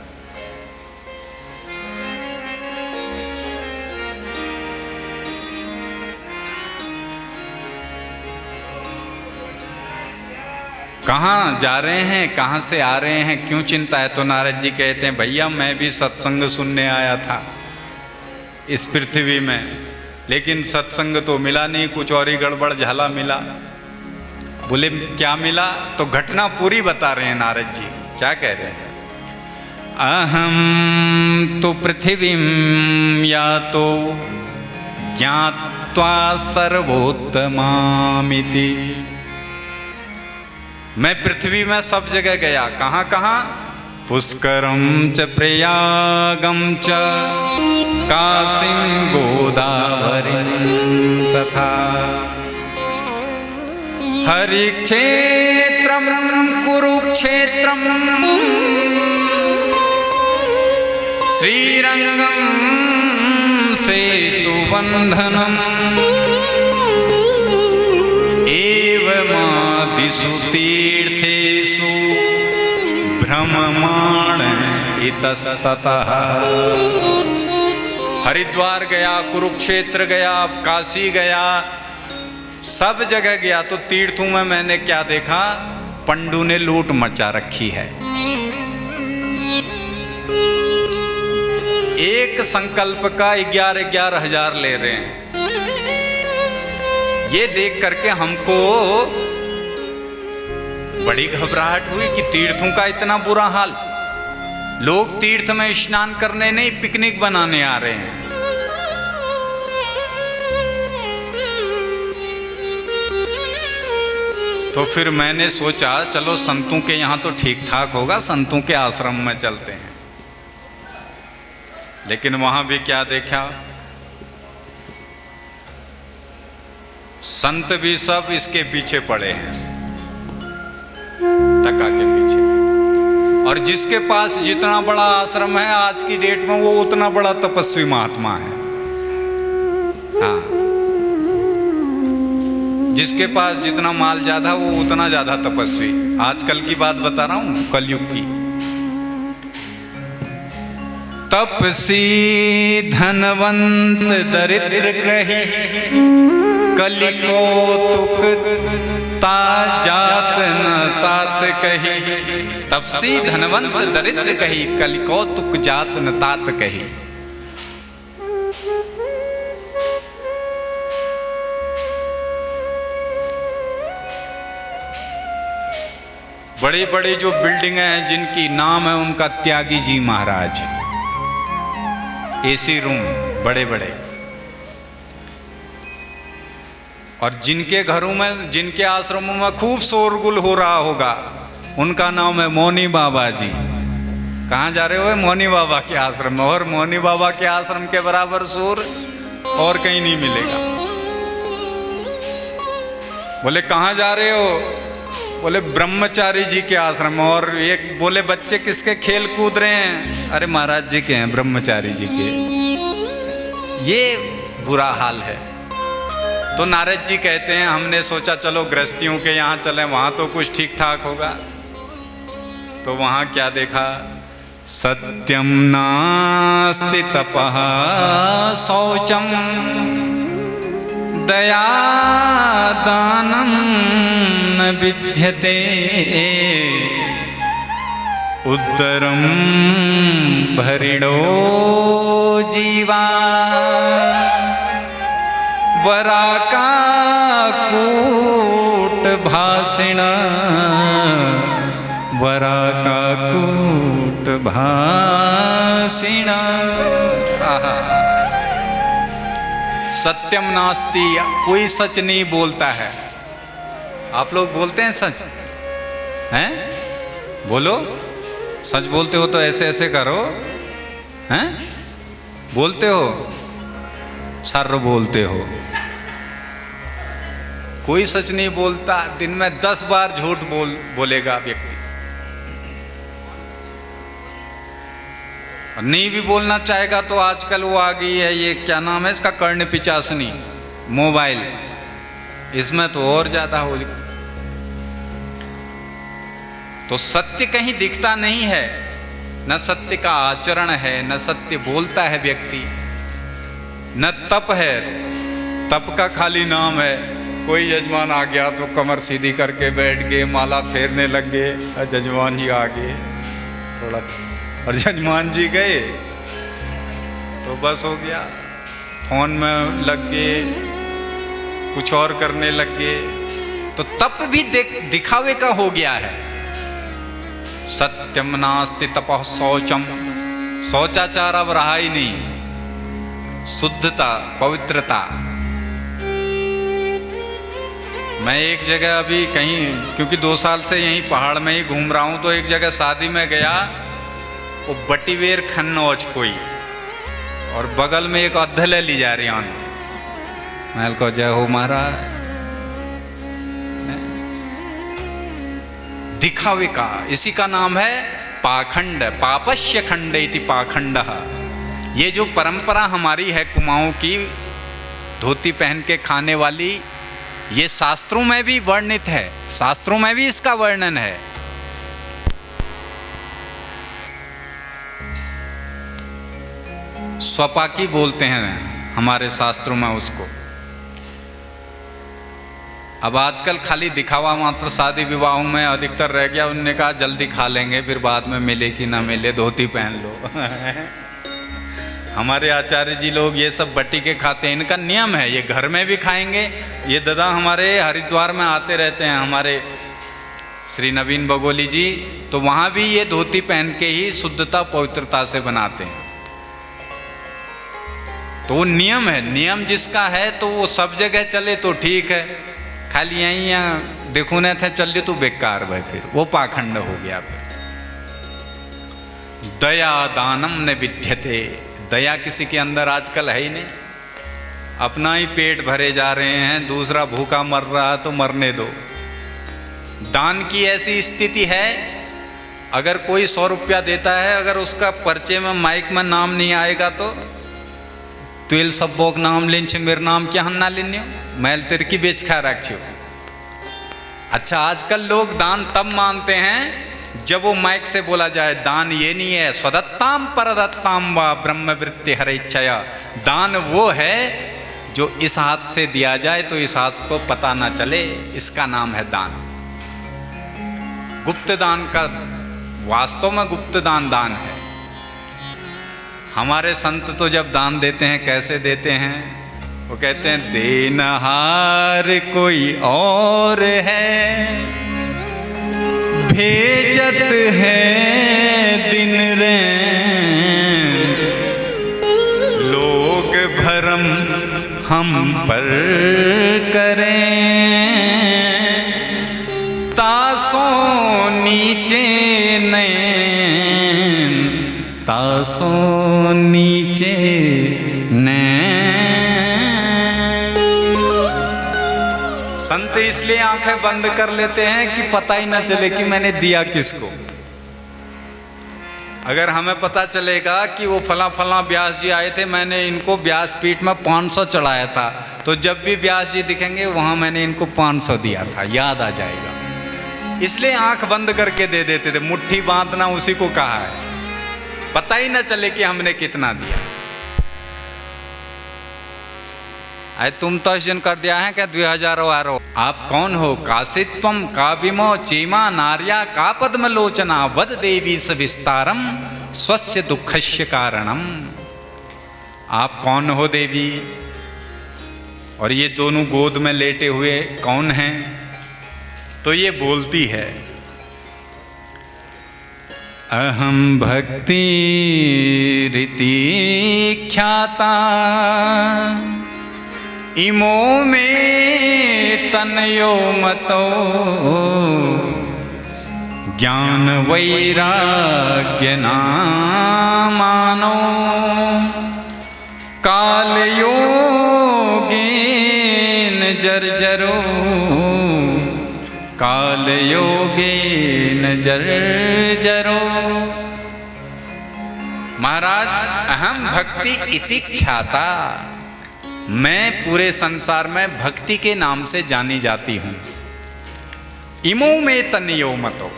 [SPEAKER 4] कहाँ जा रहे हैं, कहाँ से आ रहे हैं, क्यों चिंता है? तो नारद जी कहते हैं, भैया मैं भी सत्संग सुनने आया था इस पृथ्वी में, लेकिन सत्संग तो मिला नहीं, कुछ और ही गड़बड़ झाला मिला। बोले क्या मिला? तो घटना पूरी बता रहे हैं नारद जी। क्या कह रहे हैं? अहम तो पृथ्वीं यातो ज्ञात्वा सर्वोत्तमामिति। मैं पृथ्वी में सब जगह गया। कहाँ कहाँ? पुष्करम च प्रयागम च काशीं गोदावरीं तथा हरिक्षेत्रम कुरुक्षेत्रम श्रीरंगम सेतुबंधनम एवमादिषु तीर्थेषु भ्रममाण इतस्ततः। हरिद्वार गया, कुरुक्षेत्र गया, काशी गया, सब जगह गया। तो तीर्थों में मैंने क्या देखा? पंडू ने लूट मचा रखी है। एक संकल्प का 11,000 ले रहे हैं। ये देख करके हमको बड़ी घबराहट हुई कि तीर्थों का इतना बुरा हाल। लोग तीर्थ में स्नान करने नहीं, पिकनिक बनाने आ रहे हैं। तो फिर मैंने सोचा चलो संतों के यहाँ तो ठीक ठाक होगा, संतों के आश्रम में चलते हैं। लेकिन वहां भी क्या देखा? संत भी सब इसके पीछे पड़े हैं, टका के पीछे। और जिसके पास जितना बड़ा आश्रम है आज की डेट में, वो उतना बड़ा तपस्वी महात्मा है। हाँ, जिसके पास जितना माल ज्यादा वो उतना ज्यादा तपस्वी। आजकल की बात बता रहा हूं, कलयुग की। तपसी धनवंत दरिद्र ग्रही कलिकौतुक ता जात न तात कही। तपसी धनवंत दरिद्र कही कलिकौतुक जात न तात कही। बड़ी बड़ी जो बिल्डिंगें हैं जिनकी नाम है उनका त्यागी जी महाराज, एसी रूम बड़े बड़े। और जिनके घरों में, जिनके आश्रमों में खूब शोरगुल हो रहा होगा, उनका नाम है मौनी बाबा जी। कहाँ जा रहे हो? मौनी बाबा के आश्रम में। और मौनी बाबा के आश्रम के बराबर शोर और कहीं नहीं मिलेगा। बोले कहाँ जा रहे हो? बोले ब्रह्मचारी जी के आश्रम में। और एक बोले बच्चे किसके खेल कूद रहे हैं? अरे महाराज जी के हैं, ब्रह्मचारी जी के। ये बुरा हाल है। तो नारद जी कहते हैं हमने सोचा चलो गृहस्थियों के यहाँ चले, वहाँ तो कुछ ठीक ठाक होगा। तो वहाँ क्या देखा? सत्यम नास्ति तपः शौचम दया दानं न विद्यते उदरं भरिणो जीवा वराका कूट भाषिण वराका कूट भाषिण। सत्यम नास्ति, कोई सच नहीं बोलता है। आप लोग बोलते हैं सच हैं? बोलो, सच बोलते हो तो ऐसे ऐसे करो, हैं? बोलते हो? सर्र बोलते हो। कोई सच नहीं बोलता। दिन में 10 बार झूठ बोलेगा व्यक्ति। नहीं भी बोलना चाहेगा तो आजकल वो आ गई है, ये क्या नाम है इसका, कर्ण पिचासनी मोबाइल, इसमें तो और ज्यादा हो जाए। तो सत्य कहीं दिखता नहीं है, न सत्य का आचरण है, न सत्य बोलता है व्यक्ति, न तप है। तप का खाली नाम है। कोई यजमान आ गया तो कमर सीधी करके बैठ गए, माला फेरने लग गए, जजमान जी आ गए थोड़ा, और जजमान जी गए तो बस हो गया। फोन में लग गए, कुछ और करने लग गए। तो तप भी दिखावे का हो गया है। सत्यम नास्ति तपः शौचम, शौचाचार अब रहा ही नहीं। शुद्धता, पवित्रता। मैं एक जगह अभी कहीं, क्योंकि 2 साल से यहीं पहाड़ में ही घूम रहा हूं, तो एक जगह शादी में गया, वो बटीवेर खन्नौज कोई, और बगल में एक अद्धले ली जा रही हन। महल को जय हो महाराज। दिखावे का, इसी का नाम है पाखंड। पापस्य खंड इति पाखंड। ये जो परंपरा हमारी है कुमाऊं की, धोती पहन के खाने वाली, ये शास्त्रों में भी वर्णित है। शास्त्रों में भी इसका वर्णन है। स्वपाकी बोलते हैं हमारे शास्त्रों में उसको। अब आजकल खाली दिखावा मात्र शादी विवाहों में अधिकतर रह गया। उन्होंने कहा जल्दी खा लेंगे, फिर बाद में मिले कि ना मिले, धोती पहन लो। हमारे आचार्य जी लोग ये सब बटी के खाते हैं, इनका नियम है। ये घर में भी खाएंगे। ये दादा हमारे हरिद्वार में आते रहते हैं, हमारे श्री नवीन बगोली जी, तो वहाँ भी ये धोती पहन के ही शुद्धता पवित्रता से बनाते हैं। तो वो नियम है। नियम जिसका है तो वो सब जगह चले तो ठीक है, खाली यहीं यहाँ देखो न थे चल तो बेकार भाई, फिर वो पाखंड हो गया। फिर दया दानम न विद्यते, दया किसी के अंदर आजकल है ही नहीं। अपना ही पेट भरे जा रहे हैं, दूसरा भूखा मर रहा है तो मरने दो। दान की ऐसी स्थिति है, अगर कोई 100 रुपया देता है, अगर उसका पर्चे में माइक में नाम नहीं आएगा तो तुल सबोक नाम लेन मेरे नाम क्या हन्ना लेने मैल तेर की बेच खा रख। अच्छा, आजकल लोग दान तब मानते हैं जब वो माइक से बोला जाए। दान ये नहीं है स्वदत्ताम परदत्ताम व ब्रह्मवृत्ति हर इच्छया। दान वो है जो इस हाथ से दिया जाए तो इस हाथ को पता ना चले, इसका नाम है दान। गुप्त दान का वास्तव में गुप्त दान दान है। हमारे संत तो जब दान देते हैं कैसे देते हैं? वो कहते हैं देनहार कोई और है, भेजत है दिन रैन, लोग भरम हम पर करें, तासों नीचे नैन, तासों नीचे नैन। संत इसलिए आंखें बंद कर लेते हैं कि पता ही ना चले कि मैंने दिया किसको। अगर हमें पता चलेगा कि वो फला फला व्यास जी आए थे, मैंने इनको व्यासपीठ में 500 चढ़ाया था, तो जब भी व्यास जी दिखेंगे वहां मैंने इनको 500 दिया था, याद आ जाएगा। इसलिए आंख बंद करके दे देते थे। मुट्ठी बांधना उसी को कहा है, पता ही ना चले कि हमने कितना दिया। अरे तुम तो अर्जन कर दिया है क्या 2000 वारो। आप कौन हो? कासित्वम काविमो चीमा नार्या का पद्मलोचना वद देवी सविस्तारम स्वस्य दुखस्य कारणम। आप कौन हो देवी? और ये दोनों गोद में लेटे हुए कौन हैं? तो ये बोलती है, अहम भक्ति रीति ख्याता इमो में तनयो मतो, ज्ञान वैराग्य नामानो, काल योगेन जर्जरो, काल योगेन जर्जरो। महाराज, अहम भक्ति इति ख्याता, मैं पूरे संसार में भक्ति के नाम से जानी जाती हूं। इमो में तनियो मतो,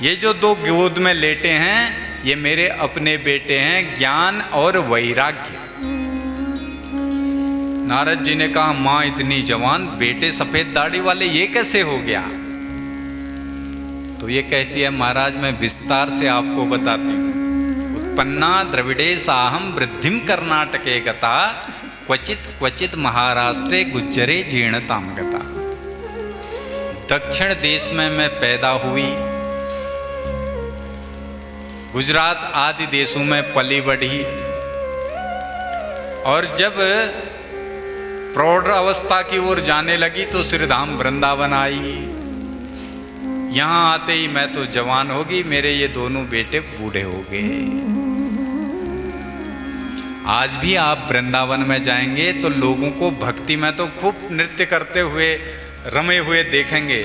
[SPEAKER 4] ये जो दो गोद में लेटे हैं ये मेरे अपने बेटे हैं, ज्ञान और वैराग्य। नारद जी ने कहा, मां इतनी जवान, बेटे सफेद दाढ़ी वाले, ये कैसे हो गया? तो ये कहती है, महाराज मैं विस्तार से आपको बताती हूं। उत्पन्ना द्रविड़े साहम वृद्धिम कर्नाटके गता, क्वचित क्वचित महाराष्ट्रे गुज्जरे जीर्णताम गता। दक्षिण देश में मैं पैदा हुई, गुजरात आदि देशों में पली बढ़ी, और जब प्रौढ़ अवस्था की ओर जाने लगी तो श्रीधाम वृंदावन आई। यहां आते ही मैं तो जवान होगी, मेरे ये दोनों बेटे बूढ़े हो गए। आज भी आप वृंदावन में जाएंगे तो लोगों को भक्ति में तो खूब नृत्य करते हुए रमे हुए देखेंगे।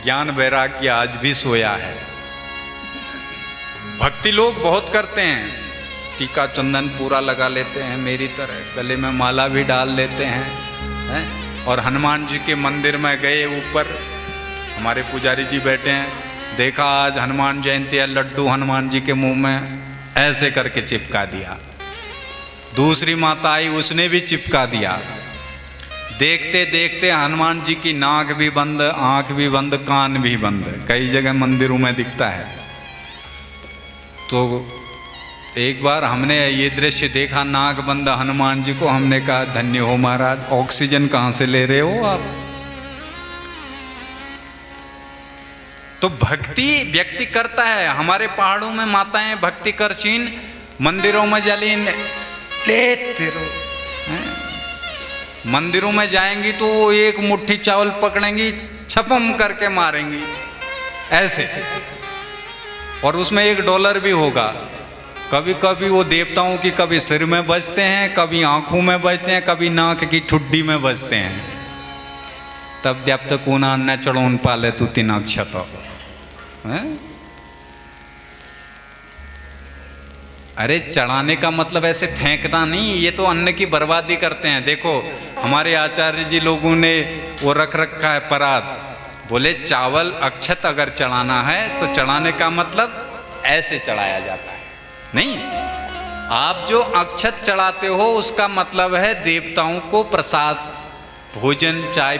[SPEAKER 4] ज्ञान वैराग्य आज भी सोया है। भक्ति लोग बहुत करते हैं, टीका चंदन पूरा लगा लेते हैं मेरी तरह, गले में माला भी डाल लेते हैं, और हनुमान जी के मंदिर में गए, ऊपर हमारे पुजारी जी बैठे हैं, देखा आज हनुमान जयंती है, लड्डू हनुमान जी के मुंह में ऐसे करके चिपका दिया। दूसरी माता आई, उसने भी चिपका दिया। देखते देखते हनुमान जी की नाक भी बंद, आंख भी बंद, कान भी बंद, कई जगह मंदिरों में दिखता है। तो एक बार हमने ये दृश्य देखा, नाक बंद हनुमान जी को, हमने कहा धन्य हो महाराज, ऑक्सीजन कहाँ से ले रहे हो आप? तो भक्ति व्यक्ति करता है। हमारे पहाड़ों में माताएं भक्ति करचीन, मंदिरों में जलीन लेते रहो। मंदिरों में जाएंगी तो वो एक मुट्ठी चावल पकड़ेंगी, छपम करके मारेंगी ऐसे, और उसमें $1 भी होगा। कभी कभी वो देवताओं की कभी सिर में बजते हैं, कभी आंखों में बजते हैं, कभी नाक की ठुड्डी में बजते हैं। तब जब तक ऊना न चढ़ोन पाले तू तीन अक्षत। अरे चढ़ाने का मतलब ऐसे फेंकना नहीं, ये तो अन्न की बर्बादी करते हैं। देखो हमारे आचार्य जी लोगों ने वो रख रखा है परात, बोले चावल अक्षत अगर चढ़ाना है तो चढ़ाने का मतलब ऐसे चढ़ाया जाता है। नहीं, आप जो अक्षत चढ़ाते हो उसका मतलब है देवताओं को प्रसाद, भोजन, चाय